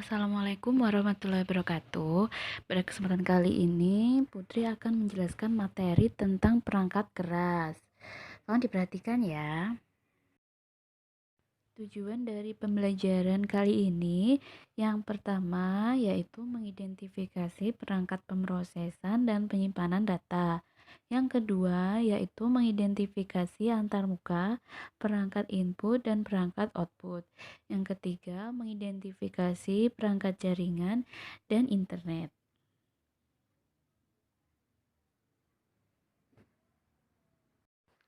Assalamualaikum warahmatullahi wabarakatuh. Pada kesempatan kali ini, Putri akan menjelaskan materi tentang perangkat keras. Tolong diperhatikan ya. Tujuan dari pembelajaran kali ini yang pertama yaitu mengidentifikasi perangkat pemrosesan dan penyimpanan data. Yang kedua yaitu mengidentifikasi antarmuka, perangkat input dan perangkat output. Yang ketiga mengidentifikasi perangkat jaringan dan internet.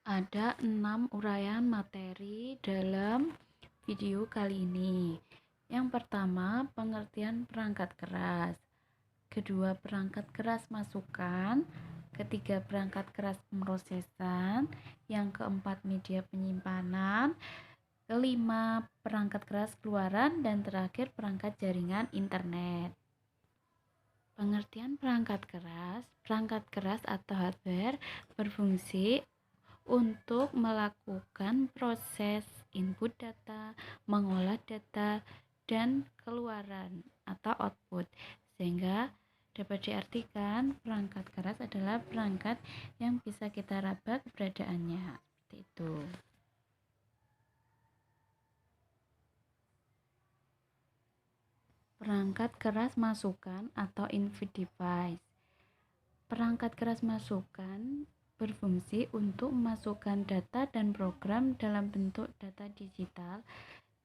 Ada 6 uraian materi dalam video kali ini. Yang pertama, pengertian perangkat keras. Kedua, perangkat keras masukan. Ketiga, perangkat keras pemrosesan. Yang keempat, media penyimpanan. Kelima, perangkat keras keluaran. Dan terakhir, perangkat jaringan internet. Pengertian perangkat keras atau hardware berfungsi untuk melakukan proses input data, mengolah data, dan keluaran atau output, sehingga dapat diartikan perangkat keras adalah perangkat yang bisa kita raba keberadaannya. Seperti itu. Perangkat keras masukan atau input device. Perangkat keras masukan berfungsi untuk memasukkan data dan program dalam bentuk data digital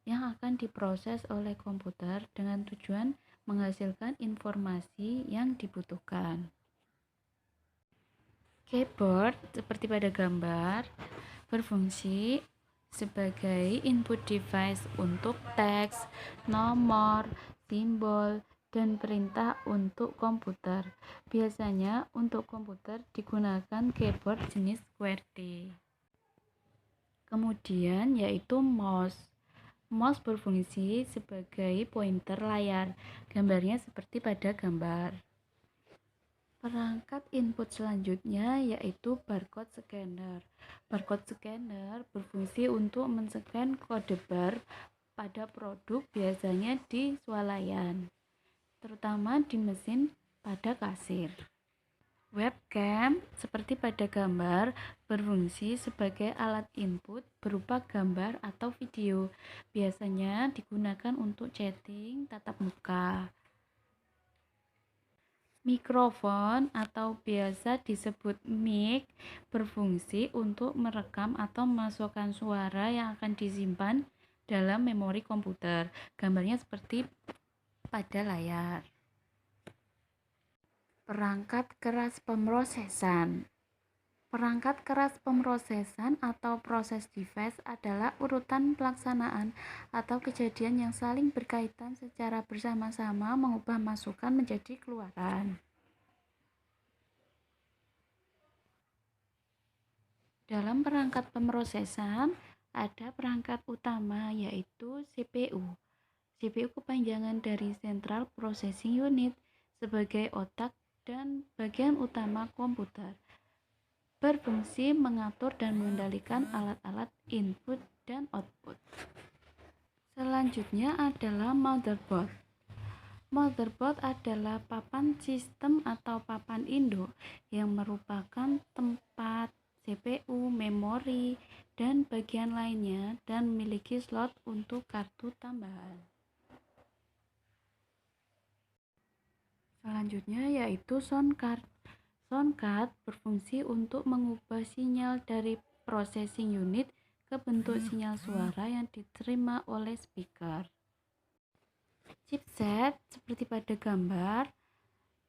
yang akan diproses oleh komputer dengan tujuan menghasilkan informasi yang dibutuhkan. Keyboard seperti pada gambar berfungsi sebagai input device untuk teks, nomor, simbol, dan perintah untuk komputer. Biasanya untuk komputer digunakan keyboard jenis QWERTY. Kemudian yaitu mouse. Mouse berfungsi sebagai pointer layar. Gambarnya seperti pada gambar. Perangkat input selanjutnya yaitu barcode scanner. Barcode scanner berfungsi untuk men-scan kode bar pada produk, biasanya di swalayan, terutama di mesin pada kasir. Webcam seperti pada gambar berfungsi sebagai alat input berupa gambar atau video, biasanya digunakan untuk chatting tatap muka. Mikrofon atau biasa disebut mic berfungsi untuk merekam atau memasukkan suara yang akan disimpan dalam memori komputer. Gambarnya seperti pada layar. Perangkat keras pemrosesan. Perangkat keras pemrosesan atau process device adalah urutan pelaksanaan atau kejadian yang saling berkaitan secara bersama-sama mengubah masukan menjadi keluaran. Dalam perangkat pemrosesan ada perangkat utama yaitu CPU. CPU kepanjangan dari Central Processing Unit sebagai otak dan bagian utama komputer. Berfungsi mengatur dan mengendalikan alat-alat input dan output. Selanjutnya adalah motherboard. Motherboard adalah papan sistem atau papan induk yang merupakan tempat CPU, memori, dan bagian lainnya dan memiliki slot untuk kartu tambahan. Selanjutnya yaitu sound card. Sound card berfungsi untuk mengubah sinyal dari processing unit ke bentuk sinyal suara yang diterima oleh speaker. Chipset seperti pada gambar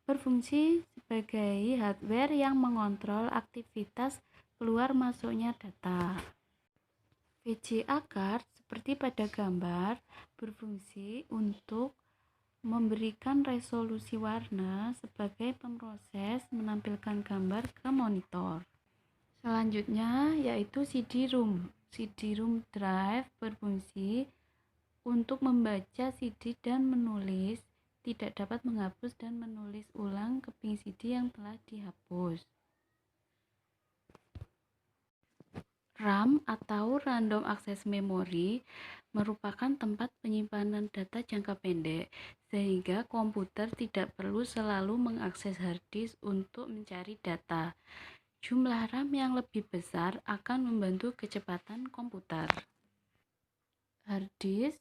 berfungsi sebagai hardware yang mengontrol aktivitas keluar masuknya data. VGA card seperti pada gambar berfungsi untuk memberikan resolusi warna sebagai pemroses menampilkan gambar ke monitor. Selanjutnya yaitu CD-ROM. CD-ROM drive berfungsi untuk membaca CD dan menulis, tidak dapat menghapus dan menulis ulang keping CD yang telah dihapus. RAM atau Random Access Memory merupakan tempat penyimpanan data jangka pendek, sehingga komputer tidak perlu selalu mengakses hard disk untuk mencari data. Jumlah RAM yang lebih besar akan membantu kecepatan komputer. Hard disk,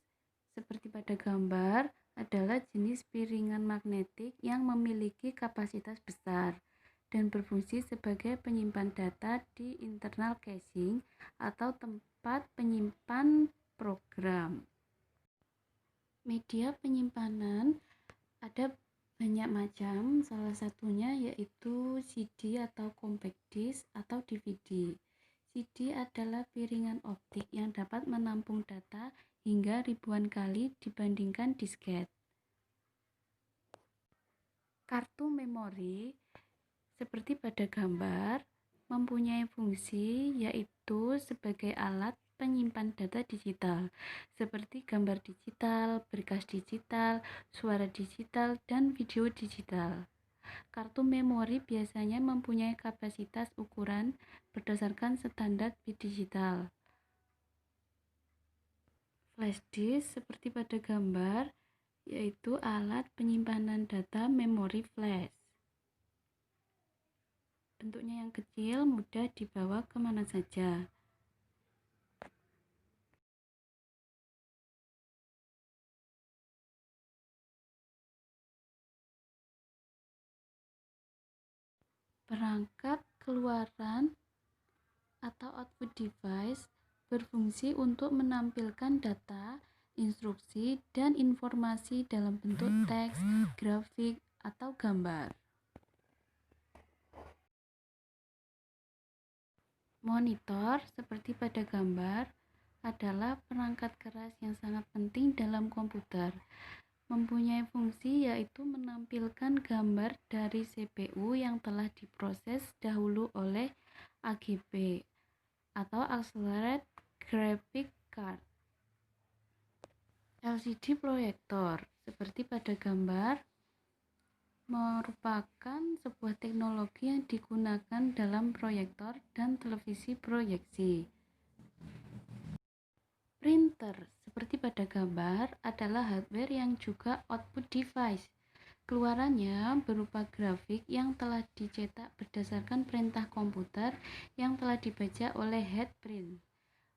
seperti pada gambar, adalah jenis piringan magnetik yang memiliki kapasitas besar dan berfungsi sebagai penyimpan data di internal casing atau tempat penyimpan program. Media penyimpanan ada banyak macam, salah satunya yaitu CD atau compact disc atau DVD. CD adalah piringan optik yang dapat menampung data hingga ribuan kali dibandingkan disket. Kartu memori, seperti pada gambar, mempunyai fungsi yaitu sebagai alat penyimpan data digital, seperti gambar digital, berkas digital, suara digital, dan video digital. Kartu memori biasanya mempunyai kapasitas ukuran berdasarkan standar bit digital. Flash disk, seperti pada gambar, yaitu alat penyimpanan data memori flash. Bentuknya yang kecil, mudah dibawa kemana saja. Perangkat keluaran atau output device berfungsi untuk menampilkan data, instruksi, dan informasi dalam bentuk teks, grafik, atau gambar. Monitor, seperti pada gambar, adalah perangkat keras yang sangat penting dalam komputer. Mempunyai fungsi yaitu menampilkan gambar dari CPU yang telah diproses dahulu oleh AGB atau Accelerated Graphic Card. LCD proyektor, seperti pada gambar, merupakan sebuah teknologi yang digunakan dalam proyektor dan televisi proyeksi. Printer, seperti pada gambar, adalah hardware yang juga output device. Keluarannya berupa grafik yang telah dicetak berdasarkan perintah komputer yang telah dibaca oleh head print.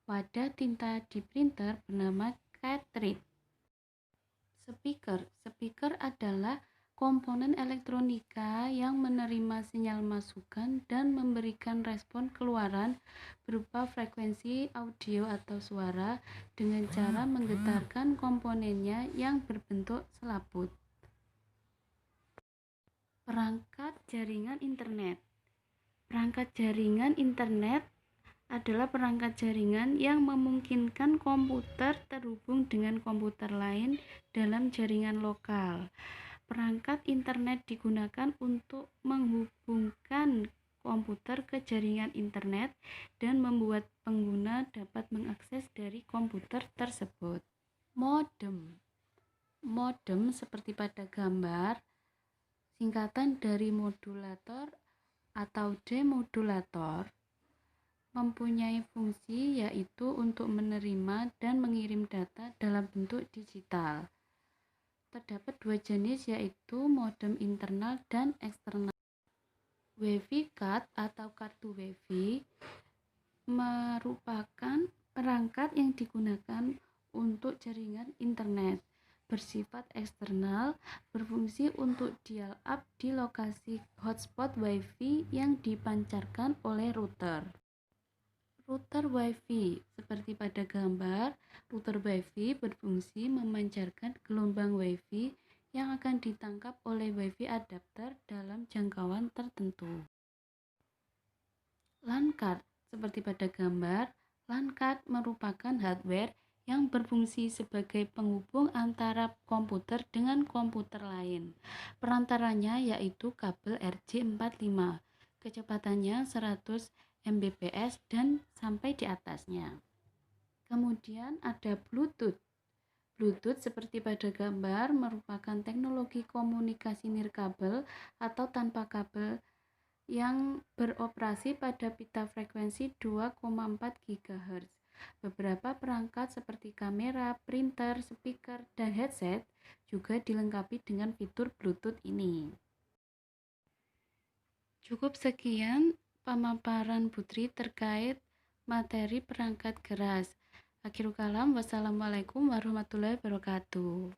Wadah tinta di printer bernama cartridge. Speaker adalah komponen elektronika yang menerima sinyal masukan dan memberikan respon keluaran berupa frekuensi audio atau suara dengan cara menggetarkan komponennya yang berbentuk selaput. Perangkat jaringan internet. Perangkat jaringan internet adalah perangkat jaringan yang memungkinkan komputer terhubung dengan komputer lain dalam jaringan lokal. Perangkat internet digunakan untuk menghubungkan komputer ke jaringan internet dan membuat pengguna dapat mengakses dari komputer tersebut. Modem, seperti pada gambar, singkatan dari modulator atau demodulator, mempunyai fungsi yaitu untuk menerima dan mengirim data dalam bentuk digital. Terdapat dua jenis yaitu modem internal dan eksternal. WiFi card atau kartu WiFi merupakan perangkat yang digunakan untuk jaringan internet. Bersifat eksternal, berfungsi untuk dial-up di lokasi hotspot WiFi yang dipancarkan oleh router. Router WiFi, seperti pada gambar, router WiFi berfungsi memancarkan gelombang WiFi yang akan ditangkap oleh WiFi adapter dalam jangkauan tertentu. LAN card, seperti pada gambar, LAN card merupakan hardware yang berfungsi sebagai penghubung antara komputer dengan komputer lain. Perantaranya yaitu kabel RJ45, kecepatannya 100 Mbps dan sampai di atasnya. Kemudian ada Bluetooth. Bluetooth, seperti pada gambar, merupakan teknologi komunikasi nirkabel atau tanpa kabel yang beroperasi pada pita frekuensi 2,4 GHz. Beberapa perangkat seperti kamera, printer, speaker, dan headset juga dilengkapi dengan fitur Bluetooth ini. Cukup sekian pemaparan Putri terkait materi perangkat keras. Akhirul kalam, wassalamualaikum warahmatullahi wabarakatuh.